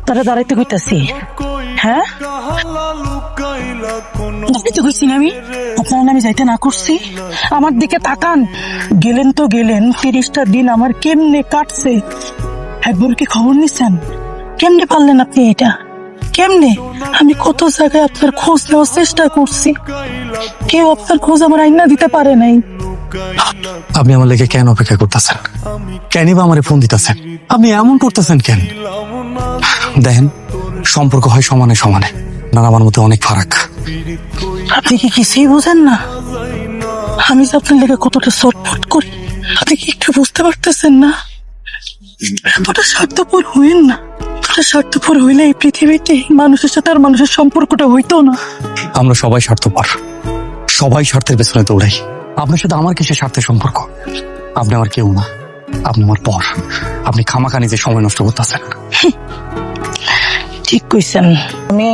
তোরা দাঁড়াইতে কইতাছি। হ্যাঁ, দাঁড়াইতে কইছি না আমি? আপনার আমি যাইতে না করছি? আমার দিকে তাকান। গেলেন তো গেলেন, 30টা দিন আমার কেমনে কাটছে একবার কি খবর নিছেন? কেমনে পারলেন আপনি এটা? কেমনে? আমি কত জায়গায় আপনার খোঁজ নেওয়ার চেষ্টা করছি, কেউ আপনার খোঁজ আমার আইনা দিতে পারে নাই। আপনি আমার লেগে কেন অপেক্ষা করতেছেন? কেনই বা আমারে ফোন দিতেছেন? আপনি এমন করতেছেন কেন? দেখেন, সম্পর্ক হয় সমানে সমানে, না আমার মধ্যে অনেক ফারাক। আপনি কি কিছুই বোঝেন না? আমি যে আপনার লেগে কতটা ছটফট করি, আপনি কি একটু বুঝতে পারতেছেন না? এতটা স্বার্থপর হইেন না। এতটা স্বার্থপর হইলে এই পৃথিবীতে মানুষের সাথে আর মানুষের সম্পর্কটা হইতো না। আমরা সবাই স্বার্থপর, সবাই স্বার্থের পেছনে দৌড়াই। আপনার সাথে আমার কিসের স্বার্থের সম্পর্ক? আপনি আমার কেউ না, আপনি আমার পর। আপনি খামাখা নিজে সময় নষ্ট করতেছেন। ঠিক কইছেন। আমি